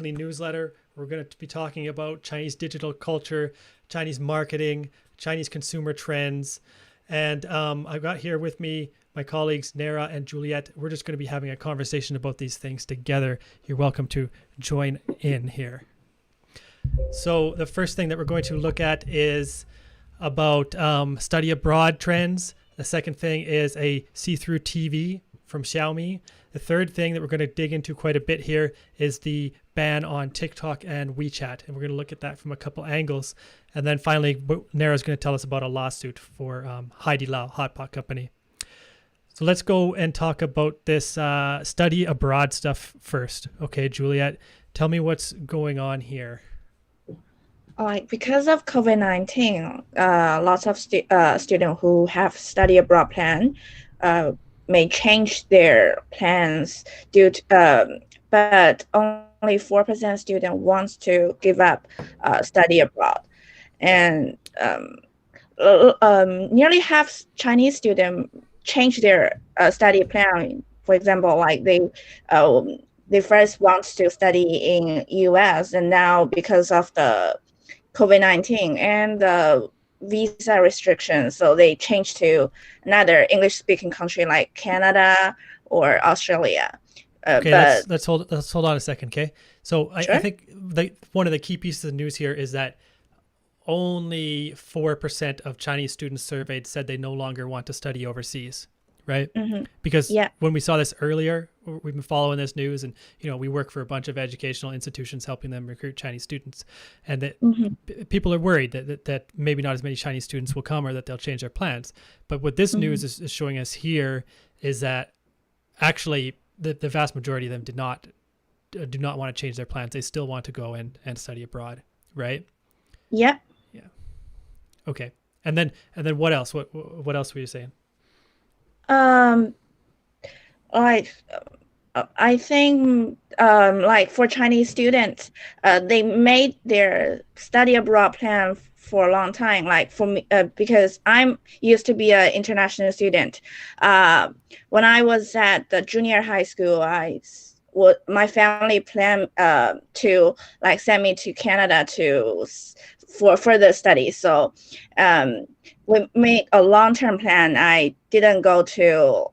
newsletter. We're going to be talking about Chinese digital culture, Chinese marketing, Chinese consumer trends. And I've got here with me my colleagues, Nara and Juliet. We're just going to be having a conversation about these things together. You're welcome to join in here. So the first thing that we're going to look at is about study abroad trends. The second thing is a see-through TV from Xiaomi. The third thing that we're going to dig into quite a bit here is the ban on TikTok and WeChat. And we're going to look at that from a couple angles. And then finally, Nara's going to tell us about a lawsuit for Haidilao, hot pot company. So let's go and talk about this study abroad stuff first. Okay, Juliet, tell me what's going on here. Like because of COVID-19, lots of students who have study abroad plan may change their plans due to, but only 4% student wants to give up study abroad, and nearly half Chinese students change their study plan. For example, like they first want to study in US, and now because of the COVID-19 and the visa restrictions, so they changed to another English-speaking country like Canada or Australia. Okay, let's hold on a second. Okay, so sure. I think one of the key pieces of news here is that only 4% of Chinese students surveyed said they no longer want to study overseas, right? Mm-hmm. Because when we saw this earlier, we've been following this news, and we work for a bunch of educational institutions helping them recruit Chinese students, and that people are worried that maybe not as many Chinese students will come, or that they'll change their plans. But what this news is showing us here is that actually the vast majority of them do not want to change their plans. They still want to go and study abroad, right? Yeah. Yeah. Okay. And then what else? What else were you saying? I think like for Chinese students, they made their study abroad plan for a long time. Like for me, because I'm used to be an international student. When I was at the junior high school, my family planned to like send me to Canada for further studies. So we made a long-term plan. I didn't go to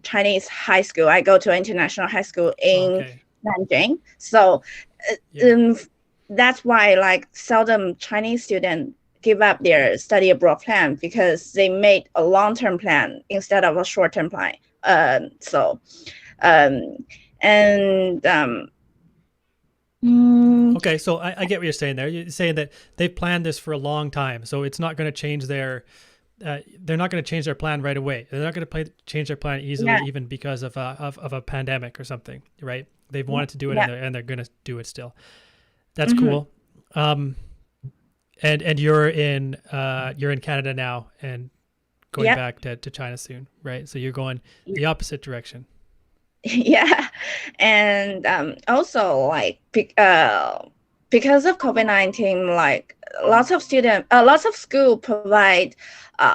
Chinese high school. I go to international high school in Nanjing. So that's why like seldom Chinese students give up their study abroad plan, because they made a long-term plan instead of a short-term plan. Okay, so I get what you're saying there. You're saying that they've planned this for a long time, so it's not going to change they're not going to change their plan right away. They're not going to change their plan easily, even because of a pandemic or something, right? They've wanted to do it, and they're going to do it still. That's cool. And you're in Canada now and going back to China soon, right? So you're going the opposite direction. Yeah, and also like because of COVID-19, like lots of school provide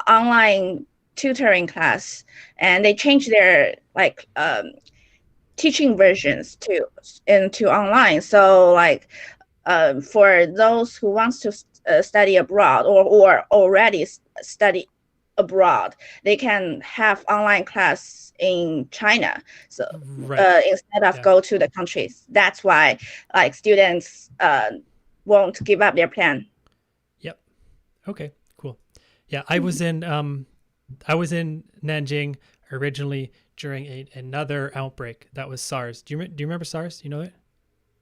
online tutoring class, and they change their like teaching versions into online. So like for those who wants to study abroad or already study abroad, they can have online class in China, so instead of go to the countries. That's why like students won't give up their plan. Yep. Okay, cool. Yeah, I was in Nanjing originally during another outbreak that was SARS. Do you remember SARS? You know it?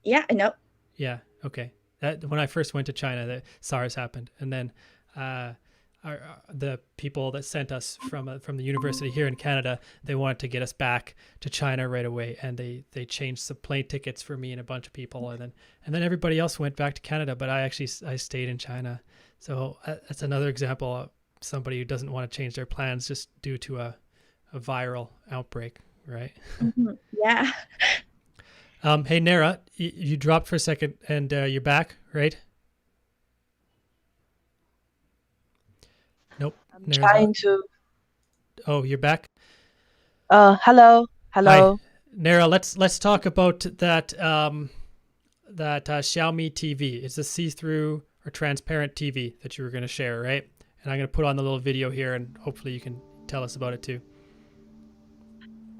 Yeah, I know. Yeah. Okay. When I first went to China, the SARS happened, and then the people that sent us from the university here in Canada, they wanted to get us back to China right away, and they changed some plane tickets for me and a bunch of people, and then everybody else went back to Canada, but I stayed in China. So that's another example of somebody who doesn't want to change their plans just due to a viral outbreak, right? Yeah. Hey Nara, you dropped for a second, and you're back, right? Nope. I'm trying to. Oh, you're back? Hello. Hi. Nara, let's talk about that that Xiaomi TV. It's a see-through or transparent TV that you were going to share, right? And I'm going to put on the little video here, and hopefully you can tell us about it too.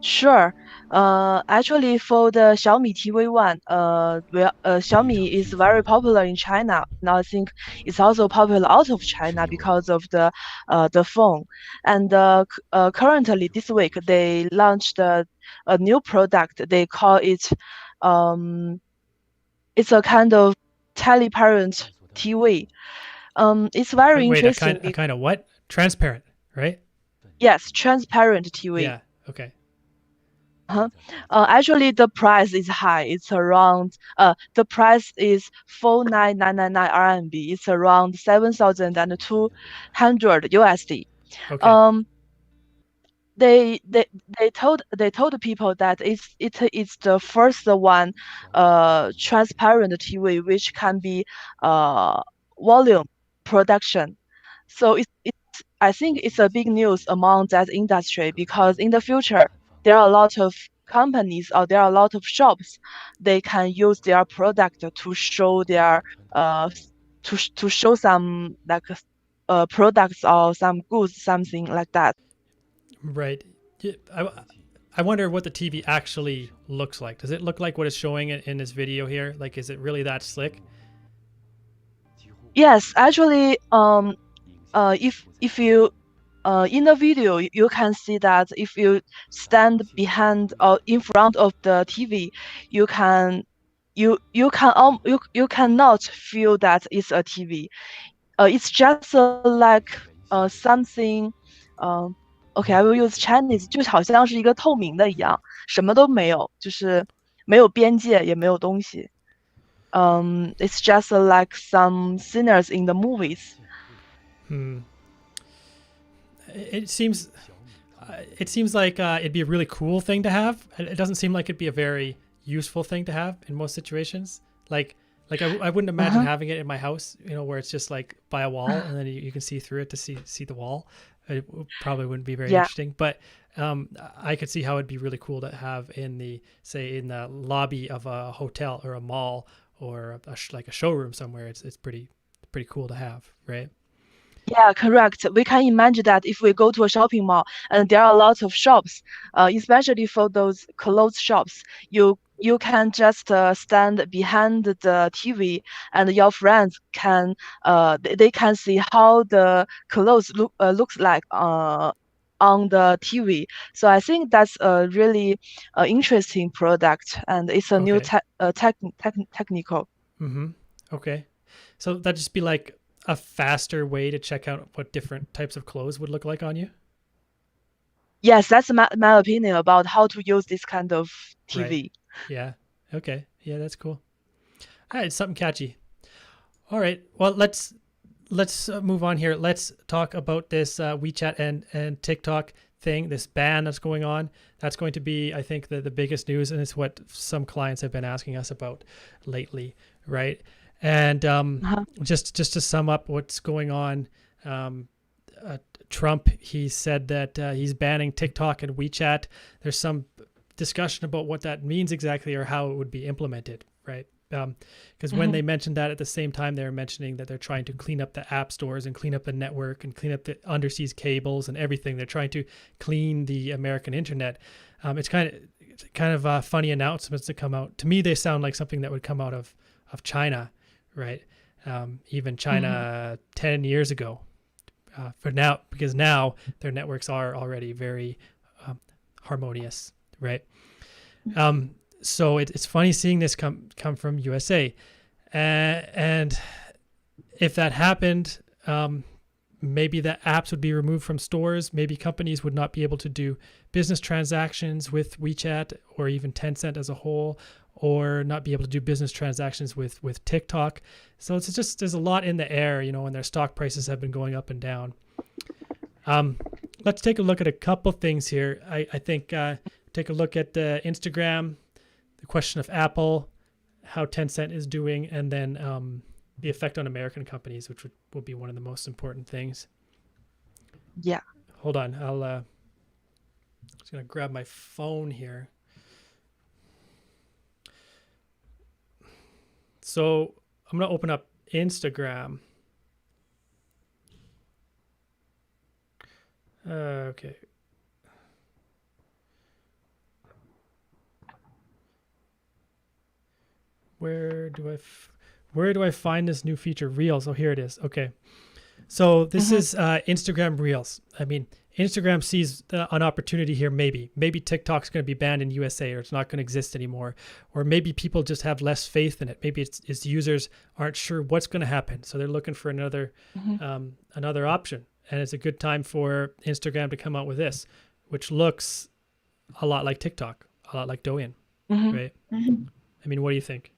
Sure. Actually, for the Xiaomi TV One, Xiaomi is very popular in China. Now I think it's also popular out of China because of the phone. And currently this week they launched a new product. They call it it's a kind of teleparent TV. It's very Wait, interesting. a kind of what? Transparent, right? Yes, transparent TV. Yeah. Okay. Uh-huh. Actually, the price is high. It's around the price is 4,999 RMB. It's around 7,200 USD. Okay. Um, they told people that it's the first one transparent TV which can be volume production. So I think it's a big news among that industry because in the future there are a lot of companies or there are a lot of shops they can use their product to show their to show some like products or some goods, something like that. Right. Yeah, I wonder what the TV actually looks like. Does it look like what it's showing in this video here? Like, is it really that slick? Yes, actually, if you in the video you can see that if you stand behind or in front of the TV, you can you cannot feel that it's a TV. It's just like something. Okay, I will use Chinese，就好像是一个透明的一样，什么都没有，就是没有边界，也没有东西。It's just like some scenes in the movies. Hmm. It seems like it'd be a really cool thing to have. It doesn't seem like it'd be a very useful thing to have in most situations. I wouldn't imagine having it in my house, where it's just like by a wall and then you can see through it to see the wall. It probably wouldn't be very interesting, but I could see how it'd be really cool to have in the lobby of a hotel or a mall or like a showroom somewhere. It's pretty cool to have, right? Yeah, correct. We can imagine that if we go to a shopping mall and there are lots of shops, especially for those clothes shops, you can just stand behind the TV and your friends can they can see how the clothes looks like on the TV. So I think that's a really interesting product and it's a new Okay. technical. Mm-hmm. Okay. So that'd just be like a faster way to check out what different types of clothes would look like on you? Yes, that's my opinion about how to use this kind of Right. TV. Yeah. Okay. Yeah, that's cool. All right, something catchy. All right. Well, let's move on here. Let's talk about this WeChat and TikTok thing, this ban that's going on. That's going to be, I think, the biggest news, and it's what some clients have been asking us about lately, right? And just to sum up what's going on, Trump, he said that he's banning TikTok and WeChat. There's some discussion about what that means exactly or how it would be implemented, right? Because when they mentioned that at the same time, they were mentioning that they're trying to clean up the app stores and clean up the network and clean up the underseas cables and everything. They're trying to clean the American internet. It's kind of funny announcements to come out. To me, they sound like something that would come out of China, right? Even China 10 years ago. For now, because now their networks are already very harmonious, right? So it's funny seeing this come from USA, and if that happened, maybe the apps would be removed from stores. Maybe companies would not be able to do business transactions with WeChat or even Tencent as a whole, or not be able to do business transactions with TikTok. So it's just, there's a lot in the air, and their stock prices have been going up and down. Let's take a look at a couple things here. I think take a look at Instagram, the question of Apple, how Tencent is doing, and then the effect on American companies, which will be one of the most important things. Yeah. Hold on. I'm just going to grab my phone here. So I'm gonna open up Instagram. Okay. Where do I find this new feature? Reels. Oh, here it is. Okay. So this Mm-hmm. is Instagram Reels. I mean, Instagram sees an opportunity here. Maybe TikTok's going to be banned in USA, or it's not going to exist anymore, or maybe people just have less faith in it. Maybe its users aren't sure what's going to happen, so they're looking for Mm-hmm. another option. And it's a good time for Instagram to come out with this, which looks a lot like TikTok, a lot like Douyin, Mm-hmm. right? Mhm. I mean, what do you think?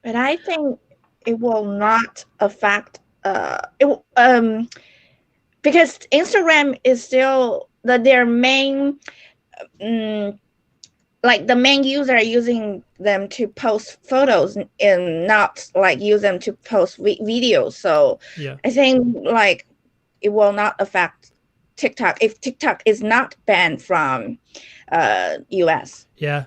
But I think it will not affect because Instagram is still their main like the main user using them to post photos and not like use them to post videos. So Yeah. I think like it will not affect TikTok if TikTok is not banned from US. Yeah,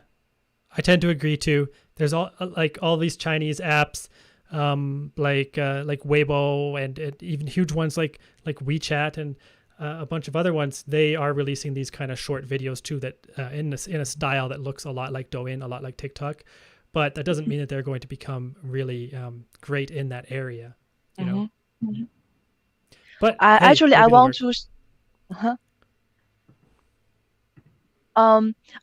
I tend to agree too. There's all these Chinese apps, like Weibo and even huge ones like WeChat and a bunch of other ones. They are releasing these kind of short videos too that in a style that looks a lot like Douyin, a lot like TikTok, but that doesn't mean that they're going to become really great in that area, you know. Mm-hmm. But I hey, actually I maybe it'll want work. to. Uh-huh.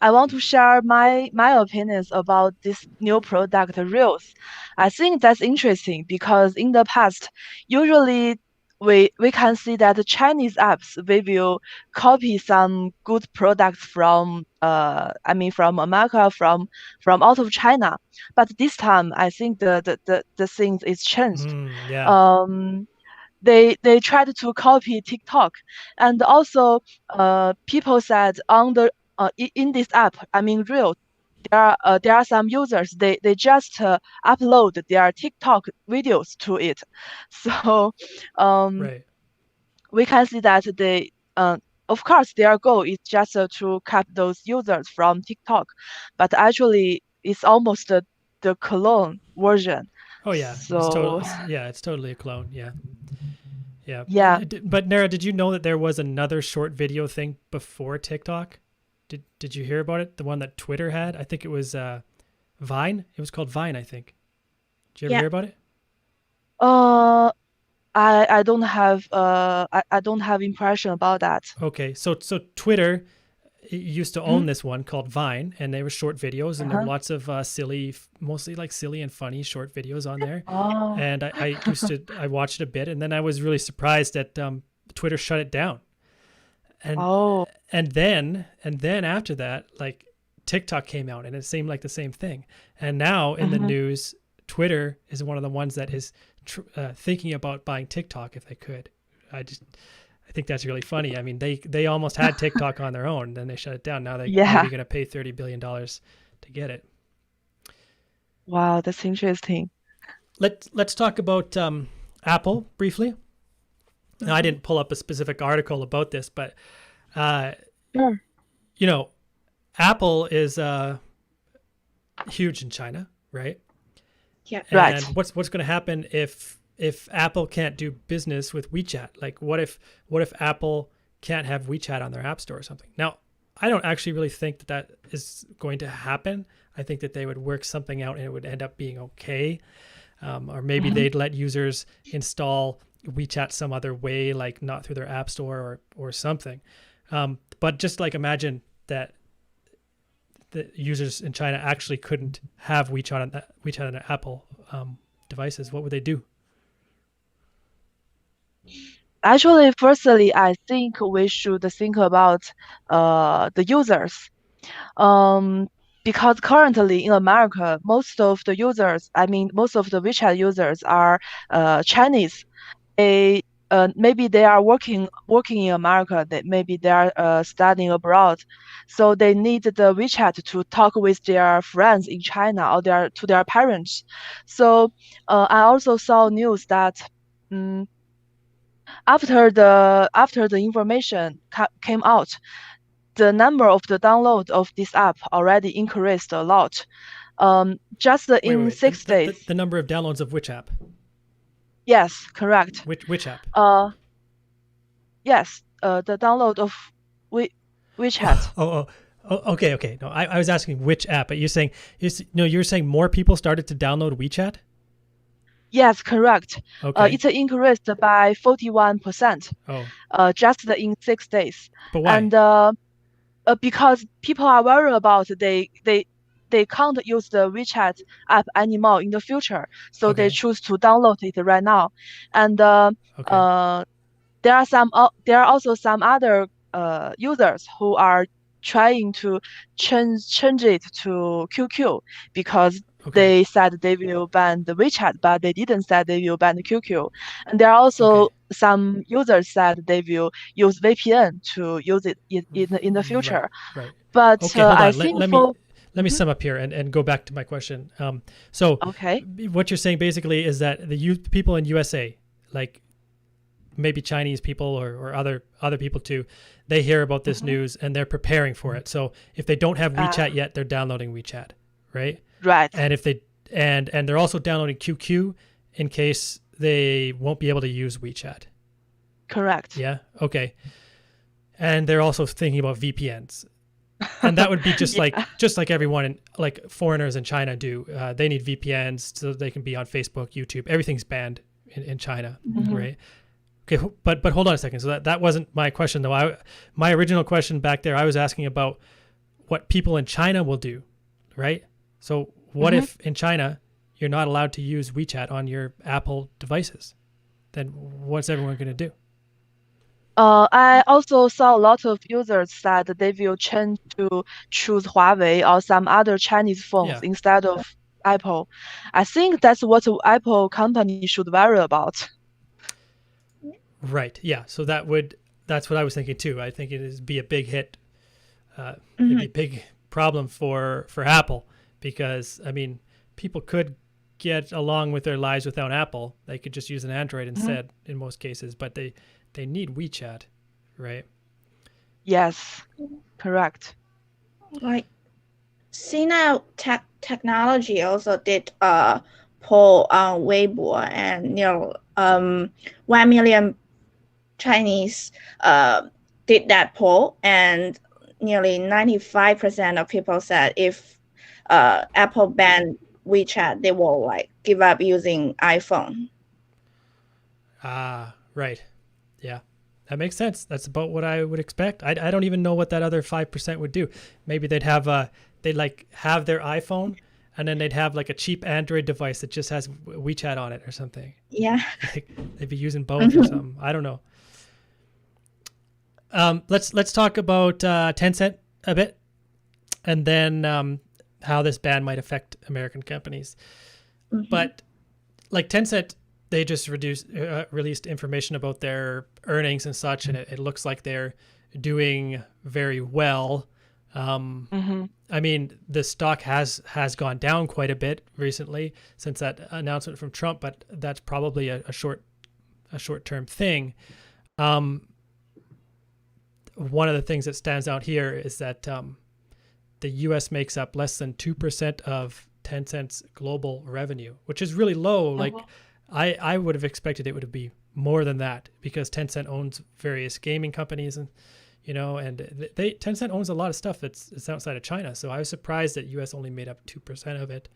I want to share my opinions about this new product, Reels. I think that's interesting because in the past, usually we can see that the Chinese apps they will copy some good products from I mean from America, from out of China. But this time I think the things is changed. Yeah. Um they tried to copy TikTok, and also people said on the in this app, I mean Reel, there are some users they just upload their TikTok videos to it, so um Right. we can see that they of course their goal is just to cap those users from TikTok, but actually it's almost the clone version. Oh yeah, So it's totally a clone. Yeah. Yeah, yeah. but Nara, did you know that there was another short video thing before TikTok? Did you hear about it? The one that Twitter had? I think it was Vine. It was called Vine, I think. Did you ever Yeah. hear about it? Uh, I don't have I don't have impression about that. Okay, so Twitter used to Hmm? own this one called Vine, and they were short videos, and there were Uh-huh. lots of mostly like silly and funny short videos on there. Oh. And I watched it a bit, and then I was really surprised that Twitter shut it down. And Oh. and then after that, like TikTok came out, and it seemed like the same thing. And now in the Mm-hmm. news, Twitter is one of the ones that is thinking about buying TikTok if they could. I think that's really funny. I mean, they almost had TikTok on their own, then they shut it down. Now they maybe Yeah. going to pay $30 billion to get it. Wow, that's interesting. Let's talk about Apple briefly. Now, I Mhm. didn't pull up a specific article about this, but uh, Sure. you know, Apple is huge in China, right? Yeah. Right. And what's going to happen if Apple can't do business with WeChat? Like, what if Apple can't have WeChat on their app store or something? Now, I don't actually really think that is going to happen. I think that they would work something out and it would end up being okay. Or maybe Mm-hmm. they'd let users install WeChat some other way, like not through their app store or something. But just like imagine that the users in China actually couldn't have WeChat on their Apple devices. What would they do? Actually, firstly, I think we should think about the users. Um, because currently in America, most of the users, I mean, most of the WeChat users are Chinese. They maybe they are working in America. That maybe they are studying abroad, so they need the WeChat to talk with their friends in China or their parents. So I also saw news that. Um, after the information came out, the number of the download of this app already increased a lot. Just in Wait. 6 days. The number of downloads of which app? Yes, correct. Which app? Yes, the download of WeChat. Okay. No, I was asking which app, but you're saying you're saying more people started to download WeChat? Yes, correct. Okay. It's increased by 41%. Just in 6 days. But why? And because people are worried about they can't use the WeChat app anymore in the future, so they choose to download it right now. And there are also some other users who are trying to change it to QQ because they said they will ban the WeChat, but they didn't say they will ban the QQ. And there are also some users said they will use VPN to use it in the future. Right. But hold on. I think let me sum up here and go back to my question. So what you're saying basically is that the people in USA, like maybe Chinese people or other people too, they hear about this news and they're preparing for it. So if they don't have WeChat yet, they're downloading WeChat, right? Right. And if they and they're also downloading QQ in case they won't be able to use WeChat. Correct. Yeah. Okay. And they're also thinking about VPNs. And that would be just like everyone like foreigners in China do. They need VPNs so they can be on Facebook, YouTube. Everything's banned in China, right? Okay, but hold on a second. So that wasn't my question though. My original question back there, I was asking about what people in China will do, right? So what if in China you're not allowed to use WeChat on your Apple devices? Then what's everyone going to do? I also saw a lot of users said they will change to choose Huawei or some other Chinese phones instead of Apple. I think that's what the Apple company should worry about. Right. Yeah. So that's what I was thinking too. I think it'd be a big hit. It'd be a big problem for Apple because I mean, people could get along with their lives without Apple. They could just use an Android instead in most cases, but they need WeChat, right? Yes, correct. Like, see now, technology also did poll on Weibo, and 1 million Chinese did that poll, and nearly 95% of people said if Apple banned WeChat, they will like give up using iPhone. Right. Yeah, that makes sense. That's about what I would expect. I don't even know what that other 5% would do. Maybe they'd have have their iPhone and then they'd have like a cheap Android device that just has WeChat on it or something. Yeah. Like they'd be using both or something. I don't know. Let's talk about Tencent a bit, and then how this ban might affect American companies. But like Tencent, they just released information about their earnings and such, and it looks like they're doing very well. I mean, the stock has gone down quite a bit recently since that announcement from Trump, but that's probably a short-term thing. One of the things that stands out here is that the U.S. makes up less than 2% of Tencent's global revenue, which is really low. Like I would have expected it would be more than that because Tencent owns various gaming companies and Tencent owns a lot of stuff that's outside of China. So I was surprised that U.S. only made up 2% of it.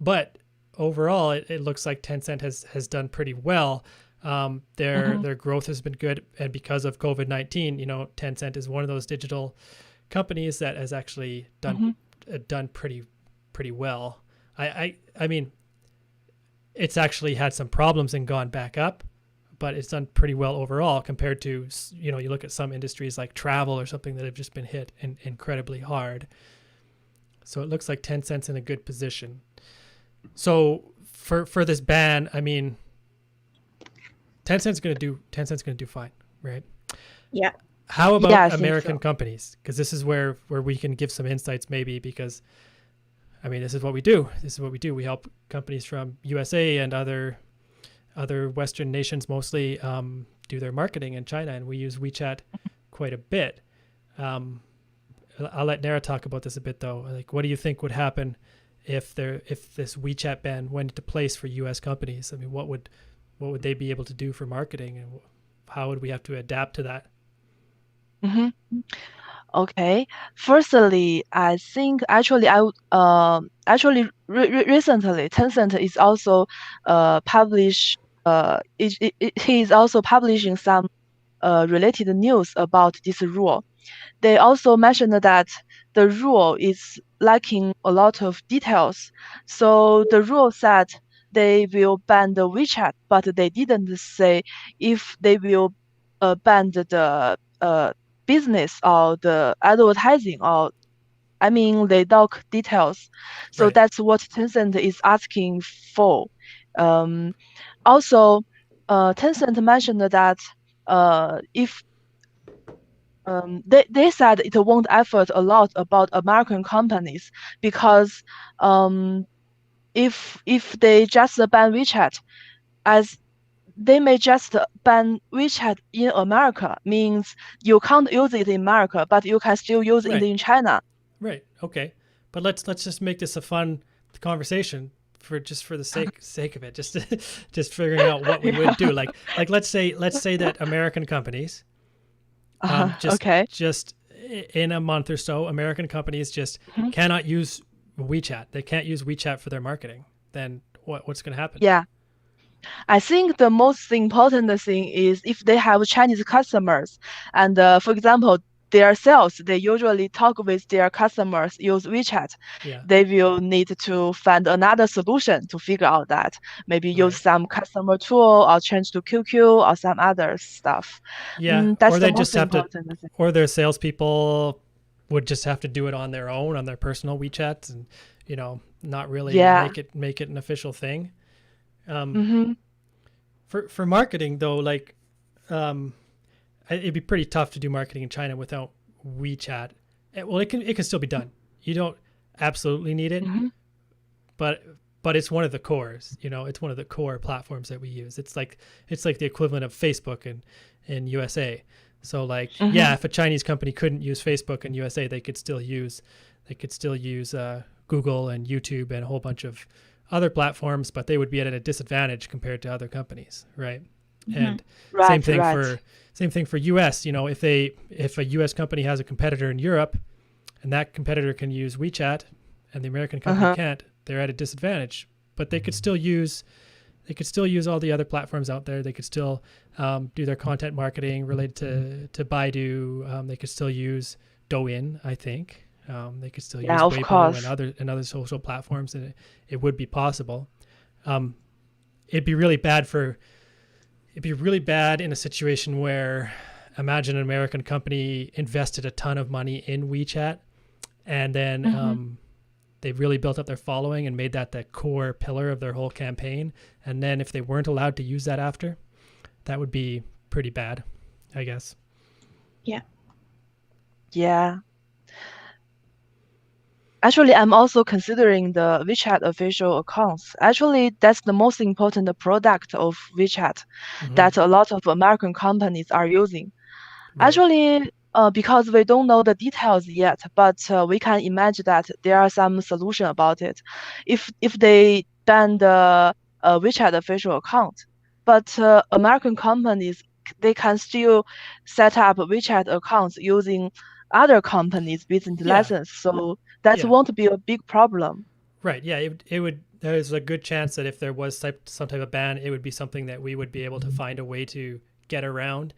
But overall, it looks like Tencent has done pretty well. Their growth has been good, and because of COVID-19, Tencent is one of those digital companies that has actually done pretty well. I mean, it's actually had some problems and gone back up, but it's done pretty well overall compared to, you look at some industries like travel or something that have just been hit incredibly hard. So it looks like Tencent's in a good position. So for this ban, I mean, Tencent's going to do fine, right? Yeah. How about American companies? Because this is where we can give some insights maybe, because I mean, this is what we do. We help companies from USA and other Western nations mostly do their marketing in China, and we use WeChat quite a bit. I'll let Nara talk about this a bit though. Like, what do you think would happen if this WeChat ban went into place for U.S. companies? I mean, what would they be able to do for marketing, and how would we have to adapt to that? Mm-hmm. Okay. Firstly, I think actually I would actually recently Tencent is also he is also publishing some related news about this rule. They also mentioned that the rule is lacking a lot of details. So the rule said they will ban the WeChat, but they didn't say if they will ban the business or the advertising, or I mean they talk details. So Right. that's what Tencent is asking for. Um, Also, Tencent mentioned that if they said it won't effort a lot about American companies because if they just ban WeChat, as they may just ban WeChat in America, means you can't use it in America, but you can still use it Right. in China. Right. Okay. But let's just make this a fun conversation for the sake of it. Just just figuring out what we would do. Yeah. Let's say that American companies just Okay. in a month or so, American companies just Mhm. cannot use WeChat. They can't use WeChat for their marketing. Then what's going to happen? Yeah. I think the most important thing is if they have Chinese customers, and for example, their sales, they usually talk with their customers, use WeChat. Yeah. They will need to find another solution to figure out that. Maybe use Right. some customer tool or change to QQ or some other stuff. Yeah. That's Or the they just most have to, important thing. or their salespeople would just have to do it on their own, on their personal WeChats, and not really Yeah. make it an official thing. Um, Mm-hmm. for marketing though, like um, it'd be pretty tough to do marketing in China without WeChat. Well, it can still be done. You don't absolutely need it, Mm-hmm. but it's one of the cores. It's one of the core platforms that we use. It's like the equivalent of Facebook in USA. So like, Mm-hmm. yeah, if a Chinese company couldn't use Facebook in USA, they could still use Google and YouTube and a whole bunch of other platforms, but they would be at a disadvantage compared to other companies, right? Mhm. And same Right, thing right. for US. If a US company has a competitor in Europe, and that competitor can use WeChat, and the American company Uh-huh. can't, they're at a disadvantage. But they could still use all the other platforms out there. They could still do their content marketing related to Baidu. They could still use Douyin, I think. They could still Yeah, use of Weibo course. and other social platforms, and it would be possible. Um, it'd be really bad in a situation where, imagine an American company invested a ton of money in WeChat, and then Mm-hmm. they really built up their following and made that the core pillar of their whole campaign. And then if they weren't allowed to use that after, that would be pretty bad, I guess. Yeah. Yeah. Actually, I'm also considering the WeChat official accounts. Actually, that's the most important product of WeChat Hmm. that a lot of American companies are using. Right. Actually, because we don't know the details yet, but we can imagine that there are some solution about it. If they ban the WeChat official account, but American companies they can still set up WeChat accounts using other companies' business Yeah. license, so that Yeah. won't be a big problem. Right. Yeah. It would. There's a good chance that if there was some type of ban, it would be something that we would be able to find a way to get around.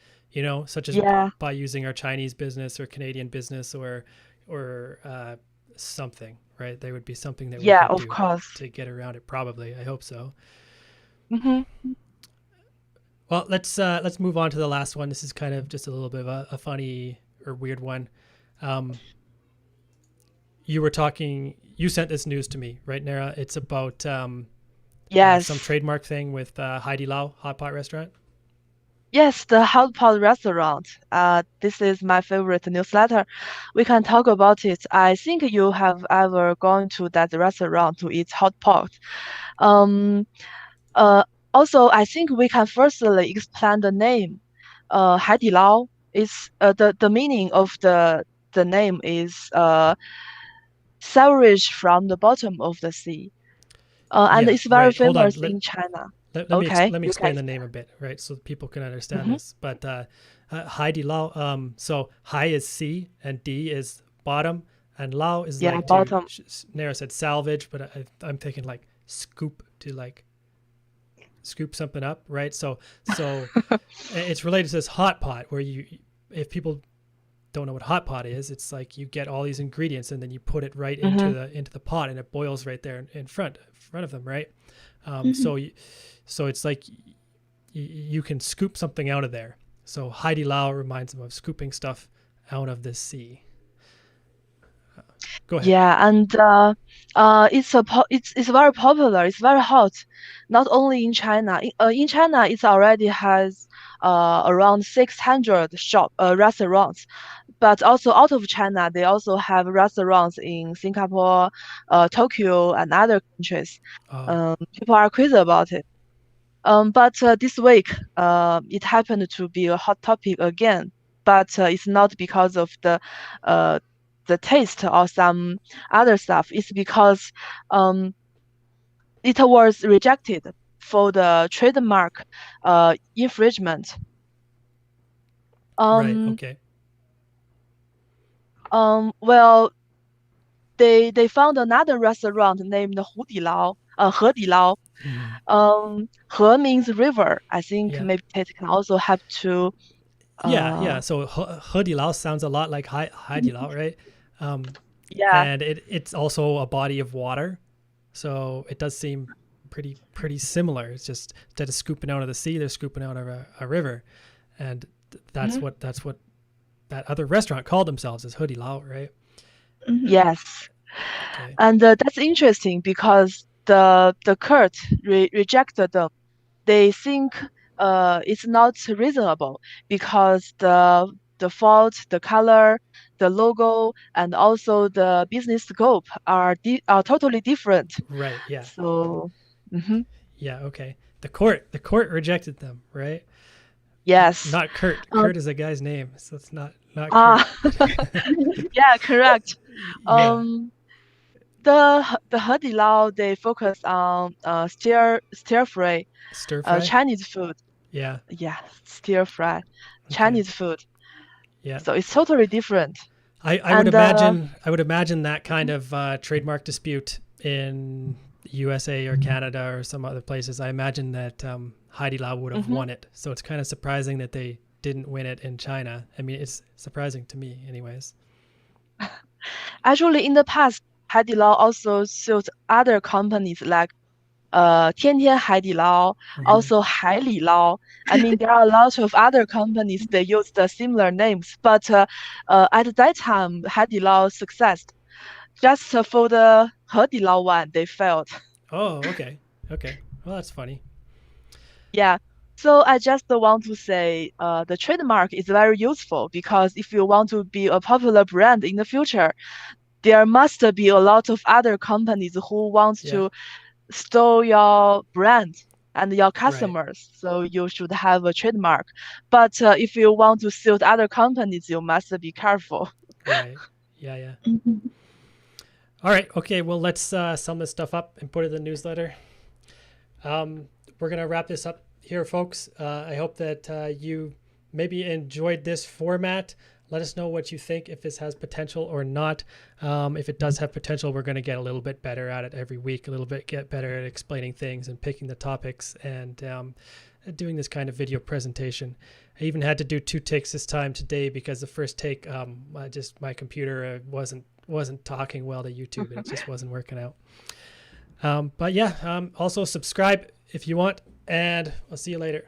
Such as Yeah, by using our Chinese business or Canadian business or something. Right. There would be something that we yeah, could of do course. to get around it. Probably. I hope so. Hmm. Well, let's move on to the last one. This is kind of just a little bit of a funny or weird one. Um, you sent this news to me, right, Nara? It's about some Yes. trademark thing with Haidilao hot pot restaurant. Yes, the hot pot restaurant. This is my favorite newsletter. We can talk about it. I think you have ever gone to that restaurant to eat hot pot. Um, uh, Also, I think we can firstly explain the name. Haidilao is the meaning of the name is salvage from the bottom of the sea. And Yeah, it's very right. Hold on. famous in China. Let me Okay, let me you can explain the name explain. a bit, right, so people can understand Mm-hmm. this. But Haidilao, so Hai is sea and Di is bottom, and Lao is Yeah, like to bottom. Nara said salvage, but I'm thinking like scoop, to like scoop something up, right? So it's related to this hot pot where you, if people don't know what hot pot is, it's like you get all these ingredients and then you put it right Mm-hmm. into the pot and it boils right there in front of them, right? Mhm. So it's like you can scoop something out of there. So Haidilao reminds them of scooping stuff out of the sea. Go ahead. Yeah, and it's very popular. It's very hot, not only in China. In China, it already has around 600 restaurants, but also out of China, they also have restaurants in Singapore, Tokyo, and other countries. Oh, People are crazy about it. But this week, it happened to be a hot topic again. But it's not because of uh, the taste or some other stuff. It's because um, it was rejected for the trademark infringement. right. Um, Okay. well, they found another restaurant named Hedilao. Mhm. He means river. I think Yeah. maybe it can also help to Yeah. Yeah. uh So Hedilao sounds a lot like Haidilao, right? Um, yeah. and it's also a body of water, so it does seem pretty similar. It's just instead of scooping out of the sea, they're scooping out of a river, and Mhm. that's what that other restaurant called themselves, is Hoodie Lao, right? Mhm. Yes. Okay. And that's interesting because the court rejected them. They think it's not reasonable because the font, the color, the logo, and also the business scope are totally different. Right. Yeah. So, mhm, Yeah. Okay. The court rejected them, right? yes. Not Kurt. Um, Kurt is a guy's name, so it's not Kurt. ah, yeah, correct. Yeah. Um, the Hedilao they focus on stir fry, Stir fry. Chinese food. Yeah. Yeah, stir fry, Okay. Chinese food. Yeah. So it's totally different. I would And imagine that kind of trademark dispute in USA or Canada or some other places. I imagine that Heidi Lau would have mhm. won it. So it's kind of surprising that they didn't win it in China. I mean, it's surprising to me, anyways. Actually, in the past, Haidilao also sued other companies like 天天 Haidilao, Hmm. also 海底捞. I mean, there are a lot of other companies that use the similar names, but at that time, Haidilao success. Just for the 海底捞 one, they failed. Oh, okay, okay. Well, that's funny. Yeah. So I just want to say, the trademark is very useful because if you want to be a popular brand in the future, there must be a lot of other companies who want Yeah. to steal your brand and your Right. customers. So you should have a trademark. But if you want to suit other companies, you must be careful. Right. Yeah. Yeah. Mhm. All right. Okay. Well, let's sum this stuff up and put it in the newsletter. We're going to wrap this up here, folks. I hope that you maybe enjoyed this format. Let us know what you think, if this has potential or not. If it does have potential, we're going to get a little bit better at it every week, a little bit get better at explaining things and picking the topics and doing this kind of video presentation. I even had to do 2 takes this time today because the first take, my computer wasn't talking well to YouTube and it just wasn't working out. But yeah, also subscribe if you want, and I'll see you later.